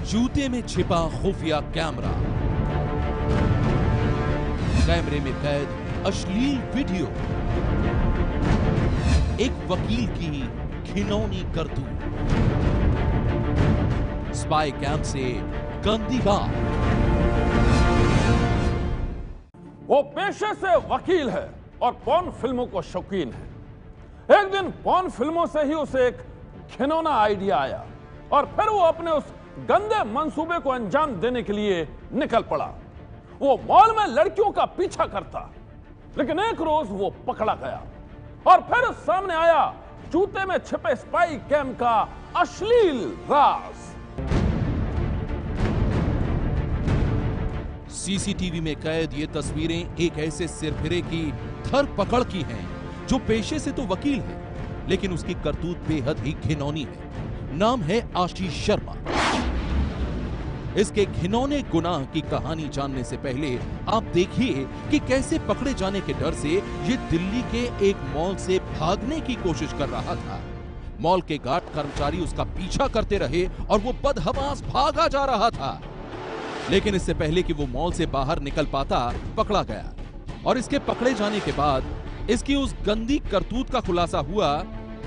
जूते में छिपा खुफिया कैमरा, कैमरे में कैद अश्लील वीडियो, एक वकील की घिनौनी करतूत, स्पाई कैम से गंदी बात। वो पेशे से वकील है और पॉर्न फिल्मों को शौकीन है। एक दिन पॉर्न फिल्मों से ही उसे एक घिनौना आइडिया आया और फिर वो अपने उस गंदे मंसूबे को अंजाम देने के लिए निकल पड़ा। वो मॉल में लड़कियों का पीछा करता, लेकिन एक रोज वो पकड़ा गया और फिर सामने आया जूते में छिपे स्पाई कैम का अश्लील राज। सीसीटीवी में कैद ये तस्वीरें एक ऐसे सिरफिरे की धर पकड़ की हैं जो पेशे से तो वकील है, लेकिन उसकी करतूत बेहद ही घिनौनी है। नाम है आशीष शर्मा। इसके घिनौने गुनाह की कहानी जानने से पहले आप देखिए कि कैसे पकड़े जाने के डर से ये दिल्ली के एक मॉल से भागने की कोशिश कर रहा था। मॉल के गार्ड कर्मचारी उसका पीछा करते रहे और वो बदहवास भागा जा रहा था, लेकिन इससे पहले कि वो मॉल से बाहर निकल पाता, पकड़ा गया। और इसके पकड़े जाने के बाद इसकी उस गंदी करतूत का खुलासा हुआ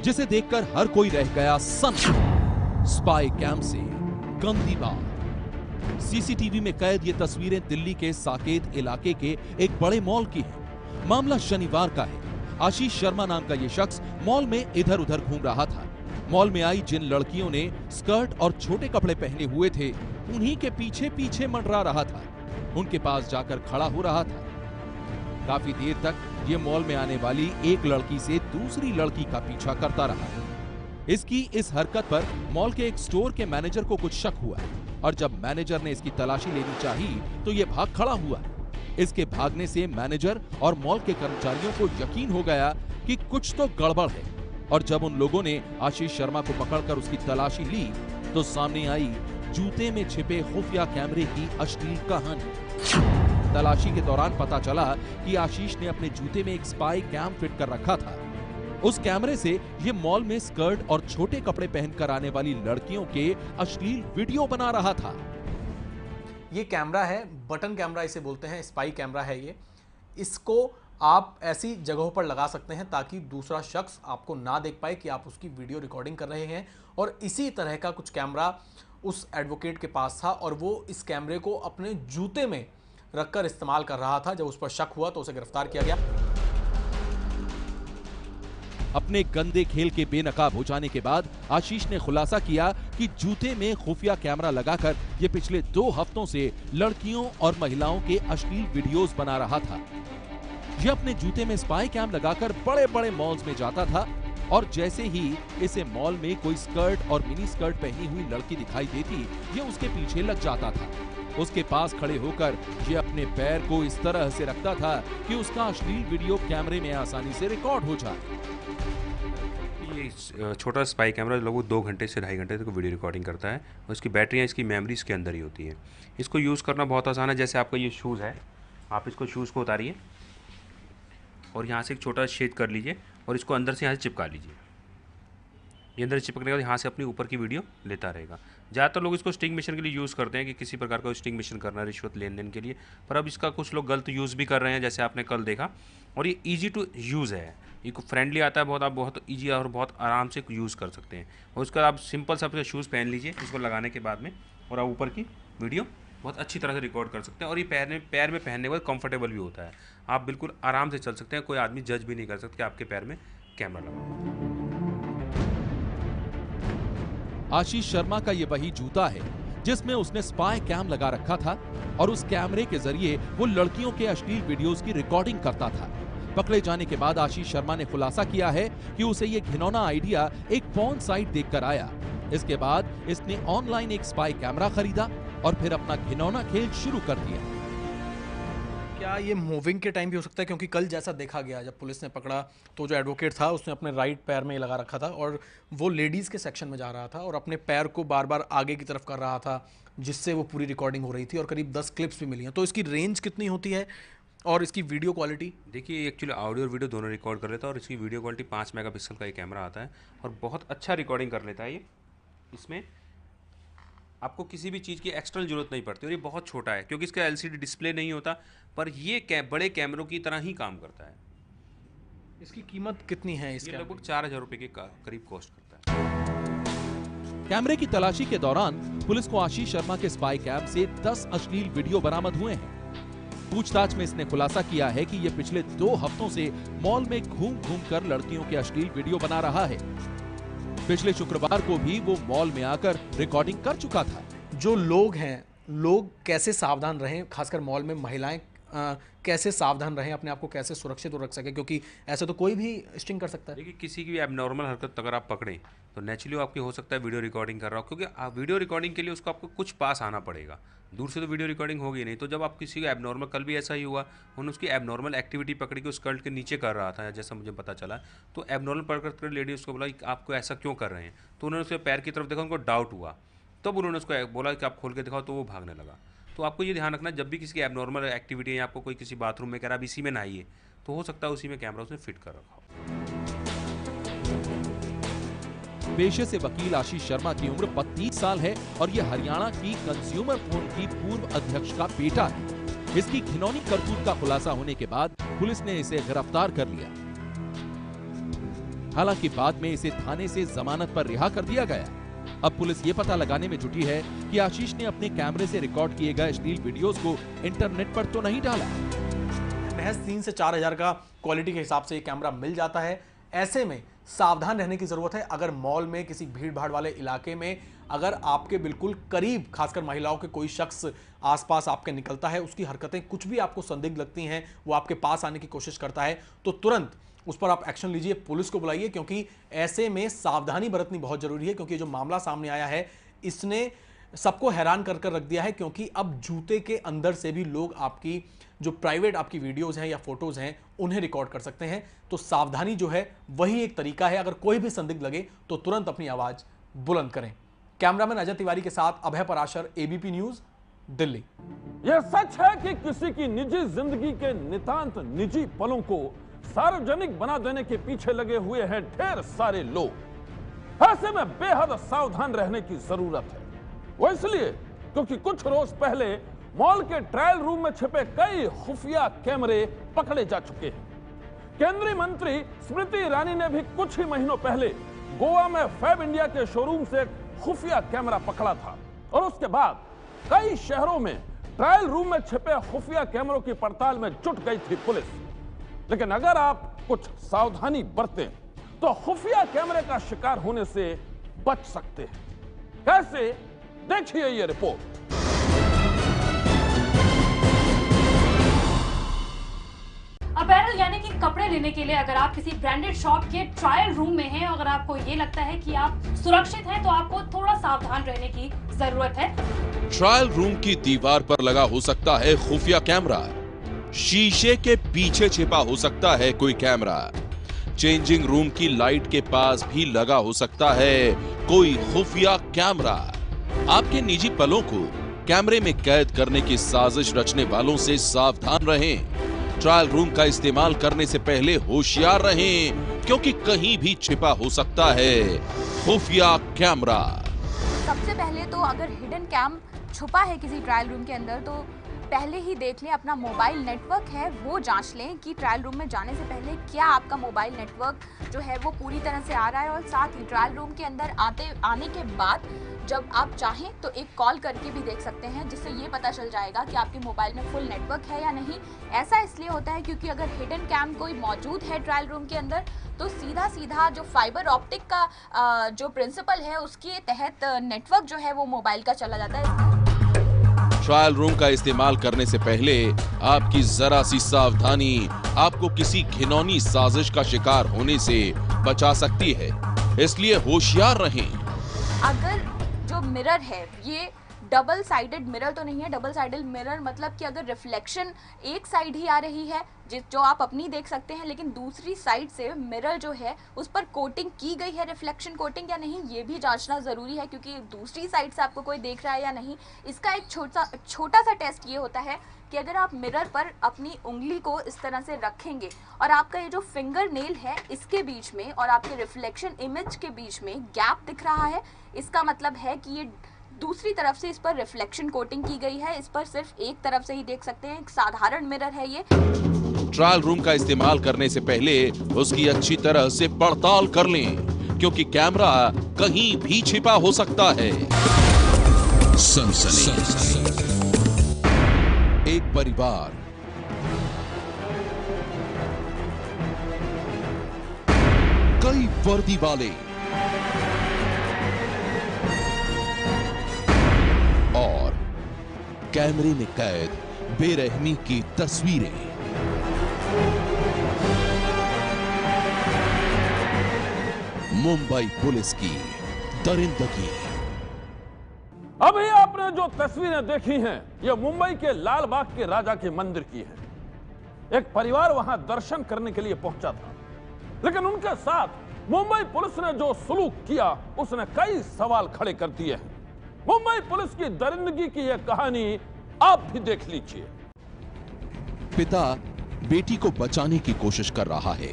जिसे देखकर हर कोई रह गया सन्न। स्पाई कैम से गंदी बात। सीसीटीवी में कैद ये तस्वीरें दिल्ली के साकेत इलाके के एक बड़े मॉल की हैं। मामला शनिवार का है। आशीष शर्मा नाम का ये शख्स मॉल में इधर उधर घूम रहा था। मॉल में आई जिन लड़कियों ने स्कर्ट और छोटे कपड़े पहने हुए थे, उन्हीं के पीछे पीछे मंडरा रहा था। उनके पास जाकर खड़ा हो रहा था। काफी देर तक ये मॉल में आने वाली एक लड़की से दूसरी लड़की का पीछा करता रहा। इसकी इस हरकत पर मॉल के एक स्टोर के मैनेजर को कुछ शक हुआ और जब मैनेजर ने इसकी तलाशी लेनी चाही तो ये भाग खड़ा हुआ। इसके भागने से मैनेजर और मॉल के कर्मचारियों को यकीन हो गया कि कुछ तो गड़बड़ है और जब उन लोगों ने आशीष शर्मा को पकड़कर उसकी तलाशी ली तो सामने आई जूते में छिपे खुफिया कैमरे की अश्लील कहानी। तलाशी के दौरान पता चला कि आशीष ने अपने जूते में एक स्पाई कैम फिट कर रखा था। उस कैमरे से ये मॉल में स्कर्ट और छोटे कपड़े पहनकर आने वाली लड़कियों के अश्लील वीडियो बना रहा था। ये कैमरा है, बटन कैमरा इसे बोलते हैं, स्पाई कैमरा है ये। इसको आप ऐसी जगहों पर लगा सकते हैं ताकि दूसरा शख्स आपको ना देख पाए कि आप उसकी वीडियो रिकॉर्डिंग कर रहे हैं। और इसी तरह का कुछ कैमरा उस एडवोकेट के पास था और वो इस कैमरे को अपने जूते में रखकर इस्तेमाल कर रहा था। जब उस पर शक हुआ तो उसे गिरफ्तार किया गया। अपने गंदे खेल के बेनकाब हो जाने के बाद आशीष ने खुलासा किया कि जूते में खुफिया कैमरा लगाकर ये पिछले 2 हफ्तों से लड़कियों और महिलाओं के अश्लील वीडियोस बना रहा था। ये अपने जूते में स्पाई कैम लगाकर बड़े बड़े मॉल्स में जाता था और जैसे ही इसे मॉल में कोई स्कर्ट और मिनी स्कर्ट पहनी हुई लड़की दिखाई देती, ये उसके पीछे लग जाता था। उसके पास खड़े होकर ये अपने पैर को इस तरह से रखता था कि उसका अश्लील वीडियो कैमरे में आसानी से रिकॉर्ड हो जाए। ये छोटा स्पाई कैमरा लगभग 2 घंटे से 2.5 घंटे तक वीडियो रिकॉर्डिंग करता है और इसकी बैटरियाँ इसकी मेमोरीज के अंदर ही होती है। इसको यूज़ करना बहुत आसान है। जैसे आपका ये शूज़ है, आप इसको शूज़ को उतारिए और यहाँ से एक छोटा छेद कर लीजिए और इसको अंदर से यहाँ से चिपका लीजिए। ये अंदर चिपकने के बाद यहाँ से अपनी ऊपर की वीडियो लेता रहेगा। ज़्यादातर लोग इसको स्टिंग मिशन के लिए यूज़ करते हैं कि किसी प्रकार का स्टिंग मिशन करना, रिश्वत लेन देन के लिए, पर अब इसका कुछ लोग गलत यूज़ भी कर रहे हैं, जैसे आपने कल देखा। और ये ईजी टू यूज़ है, ये फ्रेंडली आता है बहुत, आप बहुत ईजी और बहुत आराम से यूज़ कर सकते हैं। और उसका आप सिंपल सबसे शूज़ पहन लीजिए इसको लगाने के बाद में, और आप ऊपर की वीडियो बहुत अच्छी तरह से रिकॉर्ड कर सकते हैं। और ये पैर में पहनने के बाद कंफर्टेबल भी होता है। आप बिल्कुल आराम से चल सकते हैं, कोई आदमी जज भी नहीं कर सकता कि आपके पैर में कैमरा लगा। आशीष शर्मा का ये वही जूता है जिसमें उसने स्पाई कैम लगा रखा था और उस कैमरे के जरिए वो लड़कियों के अश्लील वीडियोस की रिकॉर्डिंग करता था। पकड़े जाने के बाद आशीष शर्मा ने खुलासा किया है कि उसे ये घिनौना आइडिया एक पॉर्न साइट देखकर आया। इसके बाद इसने ऑनलाइन एक स्पाई कैमरा खरीदा और फिर अपना घिनौना खेल शुरू कर दिया। क्या ये मूविंग के टाइम भी हो सकता है? क्योंकि कल जैसा देखा गया जब पुलिस ने पकड़ा तो जो एडवोकेट था उसने अपने राइट पैर में लगा रखा था और वो लेडीज़ के सेक्शन में जा रहा था और अपने पैर को बार बार आगे की तरफ कर रहा था, जिससे वो पूरी रिकॉर्डिंग हो रही थी और करीब 10 क्लिप्स भी मिली हैं। तो इसकी रेंज कितनी होती है और इसकी वीडियो क्वालिटी? देखिए, एक्चुअली ऑडियो और वीडियो दोनों रिकॉर्ड कर लेता है और इसकी वीडियो क्वालिटी 5 मेगापिक्सल का ये कैमरा आता है और बहुत अच्छा रिकॉर्डिंग कर लेता है ये। इसमें आपको किसी भी चीज़ की एक्सटर्नल जरूरत नहीं पड़ती, और ये बहुत छोटा है क्योंकि इसका LCD डिस्प्ले नहीं होता, पर ये बड़े कैमरों की तरह ही काम करता है। इसकी कीमत कितनी है? ये इसके लगभग 4000 रुपये के करीब कॉस्ट करता है। कैमरे की तलाशी के दौरान पुलिस को आशीष शर्मा के स्पाई कैम से 10 अश्लील वीडियो बरामद हुए हैं। पूछताछ में इसने खुलासा किया है कि यह पिछले 2 हफ्तों से मॉल में घूम घूम कर लड़कियों के अश्लील वीडियो बना रहा है। पिछले शुक्रवार को भी वो मॉल में आकर रिकॉर्डिंग कर चुका था। जो लोग हैं, लोग कैसे सावधान रहें, खासकर मॉल में महिलाएं कैसे सावधान रहें, अपने आप को कैसे सुरक्षित रख सके, क्योंकि ऐसे तो कोई भी स्टिंग कर सकता है। देखिए, किसी की भी एबनॉर्मल हरकत अगर आप पकड़ें तो नेचुरली आपकी हो सकता है वीडियो रिकॉर्डिंग कर रहा हो, क्योंकि वीडियो रिकॉर्डिंग के लिए उसको आपको कुछ पास आना पड़ेगा, दूर से तो वीडियो रिकॉर्डिंग होगी नहीं। तो जब आप किसी को एबनॉर्मल, कल भी ऐसा ही हुआ, उन्होंने उसकी एबनॉर्मल एक्टिविटी पकड़ी कि उस स्कर्ट के नीचे कर रहा था, जैसा मुझे पता चला। तो एबनॉर्मल पकड़ कर लेडी उसको बोला कि आपको ऐसा क्यों कर रहे हैं, तो उन्होंने उसके पैर की तरफ देखा, उनको डाउट हुआ, तब उन्होंने उसको बोला कि आप खोल के दिखाओ, तो वो भागने लगा। तो आपको ये ध्यान रखना, जब भी किसी की एबनॉर्मल एक्टिविटी है, आपको कोई किसी बाथरूम में कह रहा है इसी में नहाइए, तो हो सकता है उसी में कैमरा उसने फिट कर रखा हो। पेशे से वकील आशीष शर्मा की उम्र 32 साल है और यह हरियाणा की कंज्यूमर फोरम की पूर्व अध्यक्ष का बेटा है। इसकी घिनौनी करतूत का खुलासा होने के बाद पुलिस ने इसे गिरफ्तार कर लिया। हालांकि बाद में इसे थाने से जमानत पर रिहा कर दिया गया। अब पुलिस ये पता लगाने में जुटी है कि आशीष ने अपने कैमरे से रिकॉर्ड किए गए अश्लील वीडियोस को इंटरनेट पर तो नहीं डाला। महज 3 से 4 हजार का क्वालिटी के हिसाब से ये कैमरा मिल जाता है। ऐसे में सावधान रहने की जरूरत है। अगर मॉल में, किसी भीड़ भाड़ वाले इलाके में अगर आपके बिल्कुल करीब, खासकर महिलाओं के कोई शख्स आसपास आपके निकलता है, उसकी हरकतें कुछ भी आपको संदिग्ध लगती हैं, वो आपके पास आने की कोशिश करता है, तो तुरंत उस पर आप एक्शन लीजिए, पुलिस को बुलाइए, क्योंकि ऐसे में सावधानी बरतनी बहुत जरूरी है। क्योंकि जो मामला सामने आया है, इसने सबको हैरान कर रख दिया है, क्योंकि अब जूते के अंदर से भी लोग आपकी जो प्राइवेट आपकी वीडियोस हैं या फोटोज हैं उन्हें रिकॉर्ड कर सकते हैं। तो सावधानी जो है वही एक तरीका है। अगर कोई भी संदिग्ध लगे तो तुरंत अपनी आवाज बुलंद करें। कैमरामैन अजय तिवारी के साथ अभय पराशर, एबीपी न्यूज, दिल्ली। यह सच है कि किसी की निजी जिंदगी के नितांत निजी पलों को सार्वजनिक बना देने के पीछे लगे हुए हैं ढेर सारे लोग। ऐसे में बेहद सावधान रहने की जरूरत है। वो इसलिए क्योंकि कुछ रोज पहले मॉल के ट्रायल रूम में छिपे कई खुफिया कैमरे पकड़े जा चुके हैं। केंद्रीय मंत्री स्मृति ईरानी ने भी कुछ ही महीनों पहले गोवा में फैब इंडिया के शोरूम से खुफिया कैमरा पकड़ा था, और उसके बाद कई शहरों में ट्रायल रूम में छिपे खुफिया कैमरों की पड़ताल में जुट गई थी पुलिस। लेकिन अगर आप कुछ सावधानी बरतें तो खुफिया कैमरे का शिकार होने से बच सकते हैं। कैसे? देखिए ये रिपोर्ट। अपैरल यानी कि कपड़े लेने के लिए अगर आप किसी ब्रांडेड शॉप के ट्रायल रूम में हैं, अगर आपको ये लगता है कि आप सुरक्षित हैं, तो आपको थोड़ा सावधान रहने की जरूरत है। ट्रायल रूम की दीवार पर लगा हो सकता है खुफिया कैमरा, शीशे के पीछे छिपा हो सकता है कोई कैमरा, चेंजिंग रूम की लाइट के पास भी लगा हो सकता है कोई खुफिया कैमरा। आपके निजी पलों को कैमरे में कैद करने की साजिश रचने वालों से सावधान रहें। ट्रायल रूम का इस्तेमाल करने से पहले होशियार रहें, क्योंकि कहीं भी छिपा हो सकता है खुफिया कैमरा। सबसे पहले तो अगर हिडन कैम छुपा है किसी ट्रायल रूम के अंदर, तो पहले ही देख लें, अपना मोबाइल नेटवर्क है वो जांच लें कि ट्रायल रूम में जाने से पहले क्या आपका मोबाइल नेटवर्क जो है वो पूरी तरह से आ रहा है। और साथ ही ट्रायल रूम के अंदर आने के बाद जब आप चाहें तो एक कॉल करके भी देख सकते हैं, जिससे ये पता चल जाएगा कि आपके मोबाइल में फुल नेटवर्क है या नहीं। ऐसा इसलिए होता है क्योंकि अगर हिडन कैम कोई मौजूद है ट्रायल रूम के अंदर, तो सीधा जो फाइबर ऑप्टिक का जो प्रिंसिपल है उसके तहत नेटवर्क जो है वो मोबाइल का चला जाता है। ट्रायल रूम का इस्तेमाल करने से पहले आपकी जरा सी सावधानी आपको किसी घिनौनी साजिश का शिकार होने से बचा सकती है, इसलिए होशियार रहें। अगर जो मिरर है ये डबल साइडेड मिरर तो नहीं है। डबल साइडेड मिरर मतलब कि अगर रिफ्लेक्शन एक साइड ही आ रही है जो आप अपनी देख सकते हैं, लेकिन दूसरी साइड से मिरर जो है उस पर कोटिंग की गई है, रिफ्लेक्शन कोटिंग या नहीं, ये भी जांचना ज़रूरी है, क्योंकि दूसरी साइड से आपको कोई देख रहा है या नहीं। इसका एक छोटा सा टेस्ट ये होता है कि अगर आप मिरर पर अपनी उंगली को इस तरह से रखेंगे और आपका ये जो फिंगर नेल है इसके बीच में और आपके रिफ्लेक्शन इमेज के बीच में गैप दिख रहा है, इसका मतलब है कि ये दूसरी तरफ से इस पर रिफ्लेक्शन कोटिंग की गई है। इस पर सिर्फ एक तरफ से ही देख सकते हैं, एक साधारण मिरर है ये। ट्रायल रूम का इस्तेमाल करने से पहले उसकी अच्छी तरह से पड़ताल कर लें, क्योंकि कैमरा कहीं भी छिपा हो सकता है। सनसनी। एक परिवार, कई वर्दी वाले और कैमरे में कैद बेरहमी की तस्वीरें। मुंबई पुलिस की दरिंदगी। अभी आपने जो तस्वीरें देखी हैं, ये मुंबई के लाल बाग के राजा के मंदिर की है। एक परिवार वहां दर्शन करने के लिए पहुंचा था, लेकिन उनके साथ मुंबई पुलिस ने जो सलूक किया उसने कई सवाल खड़े कर दिए हैं। मुंबई पुलिस की दरिंदगी की यह कहानी आप भी देख लीजिए। पिता बेटी को बचाने की कोशिश कर रहा है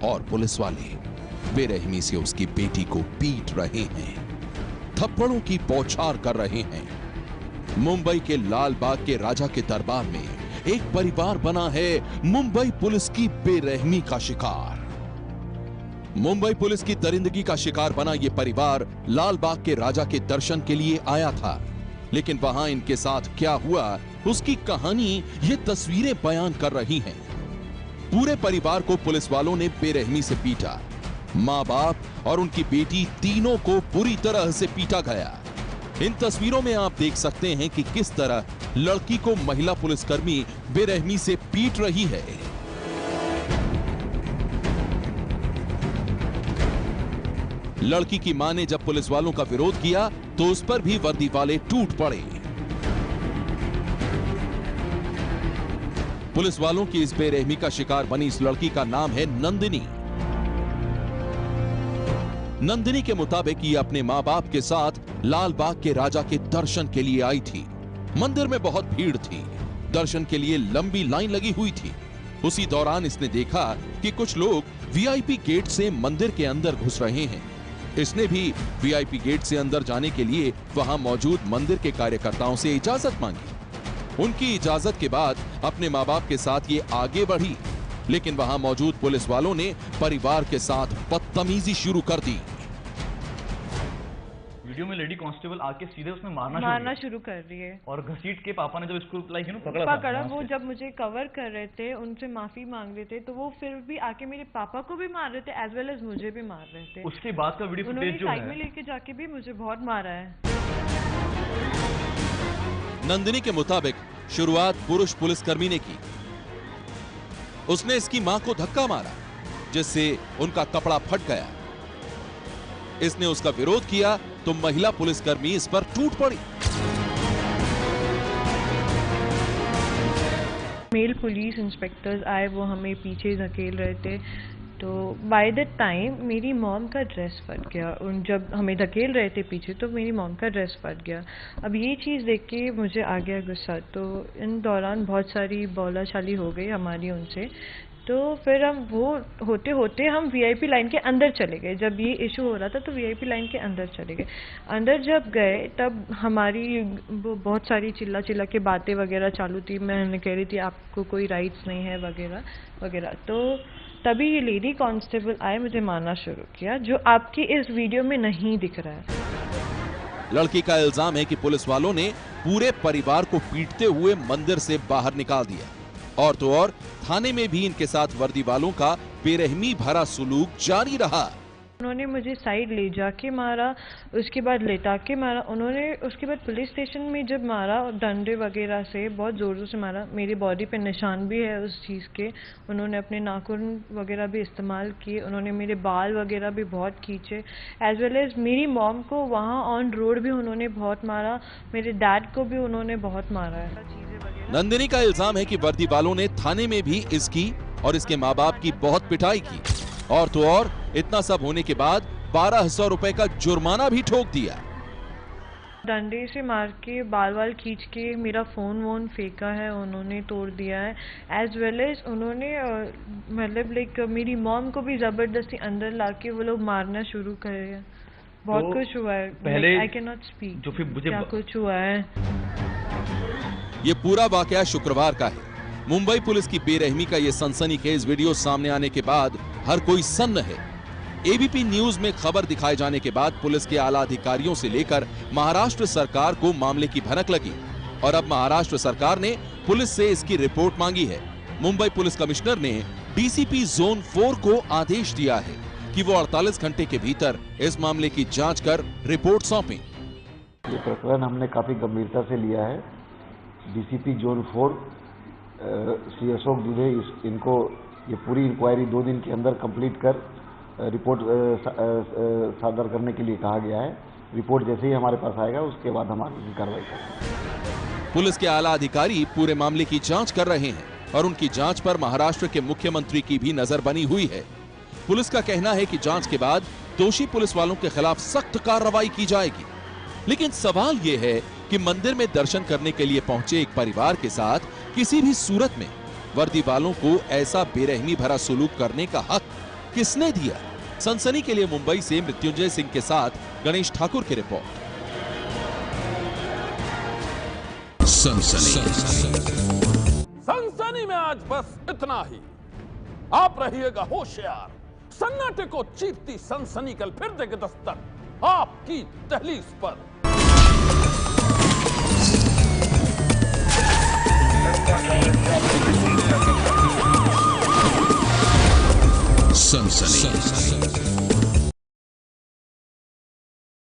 और पुलिस वाले बेरहमी से उसकी बेटी को पीट रहे हैं, थप्पड़ों की बौछार कर रहे हैं। मुंबई के लाल बाग के राजा के दरबार में एक परिवार बना है मुंबई पुलिस की बेरहमी का शिकार। मुंबई पुलिस की दरिंदगी का शिकार बना यह परिवार लाल बाग के राजा के दर्शन के लिए आया था, लेकिन वहां इनके साथ क्या हुआ उसकी कहानी ये तस्वीरें बयान कर रही हैं। पूरे परिवार को पुलिस वालों ने बेरहमी से पीटा। मां बाप और उनकी बेटी तीनों को बुरी तरह से पीटा गया। इन तस्वीरों में आप देख सकते हैं कि किस तरह लड़की को महिला पुलिसकर्मी बेरहमी से पीट रही है। लड़की की मां ने जब पुलिस वालों का विरोध किया तो उस पर भी वर्दी वाले टूट पड़े। पुलिस वालों की इस बेरहमी का शिकार बनी इस लड़की का नाम है नंदिनी। नंदिनी के मुताबिक ये अपने मां बाप के साथ लाल बाग के राजा के दर्शन के लिए आई थी। मंदिर में बहुत भीड़ थी, दर्शन के लिए लंबी लाइन लगी हुई थी। उसी दौरान इसने देखा कि कुछ लोग वीआईपी गेट से मंदिर के अंदर घुस रहे हैं। इसने भी वीआईपी गेट से अंदर जाने के लिए वहां मौजूद मंदिर के कार्यकर्ताओं से इजाजत मांगी। उनकी इजाजत के बाद अपने मां बाप के साथ ये आगे बढ़ी, लेकिन वहां मौजूद पुलिस वालों ने परिवार के साथ बदतमीजी शुरू कर दी। वीडियो में लेडी कांस्टेबल आके सीधे उसमें मारना शुरू कर रही है और घसीट के पापा ने जब इसको पकड़ा वो जब मुझे कवर कर रहे थे, उनसे माफी मांग रहे थे, तो वो फिर भी आके मेरे पापा को भी मार रहे थे एज वेल एज मुझे भी मार रहे थे। उसके बाद का वीडियो फुटेज जो है, साइड में लेके जाके भी मुझे बहुत मारा है। नंदिनी के मुताबिक शुरुआत पुरुष पुलिसकर्मी ने की। उसने इसकी मां को धक्का मारा जिससे उनका कपड़ा फट गया। इसने उसका विरोध किया तो महिला पुलिसकर्मी इस पर टूट पड़ी। मेल पुलिस इंस्पेक्टर्स आए, वो हमें पीछे धकेल रहे थे, तो बाय द टाइम मेरी मॉम का ड्रेस फट गया। उन जब हमें धकेल रहे थे पीछे तो मेरी मॉम का ड्रेस फट गया। अब ये चीज़ देख के मुझे आ गया गुस्सा, तो इन दौरान बहुत सारी बोलाचाली हो गई हमारी उनसे। तो फिर हम वो होते होते हम वीआईपी लाइन के अंदर चले गए। जब ये इशू हो रहा था तो वीआईपी लाइन के अंदर चले गए। अंदर जब गए तब हमारी बहुत सारी चिल्ला के बातें वगैरह चालू थी। मैं कह रही थी आपको कोई राइट्स नहीं है वगैरह वगैरह। तो तभी ये लेडी कांस्टेबल आए, मुझे मारना शुरू किया, जो आपकी इस वीडियो में नहीं दिख रहा है। लड़की का इल्जाम है कि पुलिस वालों ने पूरे परिवार को पीटते हुए मंदिर से बाहर निकाल दिया। और तो और थाने में भी इनके साथ वर्दी वालों का बेरहमी भरा सुलूक जारी रहा। उन्होंने मुझे साइड ले जाके मारा, उसके बाद लेटा के मारा। उन्होंने उसके बाद पुलिस स्टेशन में जब मारा, डंडे वगैरह से बहुत ज़ोर से मारा। मेरी बॉडी पे निशान भी है उस चीज़ के। उन्होंने अपने नाखून वगैरह भी इस्तेमाल किए। उन्होंने मेरे बाल वगैरह भी बहुत खींचे, एज वेल एज मेरी मॉम को वहाँ ऑन रोड भी उन्होंने बहुत मारा। मेरे डैड को भी उन्होंने बहुत मारा है। नंदिनी का इल्जाम है कि वर्दी वालों ने थाने में भी इसकी और इसके माँ बाप की बहुत पिटाई की। और तो और इतना सब होने के बाद 1200 रुपए का जुर्माना भी ठोक दिया। डंडे से मार के बाल खींच के मेरा फोन वोन फेंका है, उन्होंने तोड़ दिया है। एज वेल एज उन्होंने मतलब लाइक मेरी मॉम को भी जबरदस्ती अंदर लाके वो लोग मारना शुरू करे। बहुत तो कुछ हुआ है, पहले आई कैन नॉट स्पीक जो फिर मुझे क्या कुछ हुआ है। ये पूरा वाकया शुक्रवार का है। मुंबई पुलिस की बेरहमी का ये सनसनीखेज वीडियो सामने आने के बाद हर कोई सन्न है। एबीपी न्यूज में खबर दिखाए जाने के बाद पुलिस के आला अधिकारियों से लेकर महाराष्ट्र सरकार को मामले की भनक लगी और अब महाराष्ट्र सरकार ने पुलिस से इसकी रिपोर्ट मांगी है। मुंबई पुलिस कमिश्नर ने डीसीपी जोन 4 को आदेश दिया है कि वो 48 घंटे के भीतर इस मामले की जांच कर रिपोर्ट सौंपें। ये प्रकरण हमने काफी गंभीरता से लिया है। डीसीपी जोन 4 श्री अशोक दुबे इनको ये पूरी इंक्वायरी 2 दिन के अंदर कंप्लीट कर रिपोर्ट सादर करने के लिए कहा गया है। रिपोर्ट जैसे ही हमारे पास आएगा उसके बाद हम आगे की कार्रवाई करेंगे। पुलिस के आला अधिकारी पूरे मामले की जांच कर रहे हैं और उनकी जांच पर महाराष्ट्र के मुख्यमंत्री की भी नजर बनी हुई है। पुलिस का कहना है कि जांच के बाद दोषी पुलिस वालों के खिलाफ सख्त कार्रवाई की जाएगी। लेकिन सवाल यह है कि मंदिर में दर्शन करने के लिए पहुंचे एक परिवार के साथ किसी भी सूरत में वर्दी वालों को ऐसा बेरहमी भरा सलूक करने का हक किसने दिया? सनसनी के लिए मुंबई से मृत्युंजय सिंह के साथ गणेश ठाकुर की रिपोर्ट। सनसनी में आज बस इतना ही। आप रहिएगा होशियार। सन्नाटे को चीरती सनसनी कल फिर देगी दस्तक आपकी दहलीज पर। सनसनी।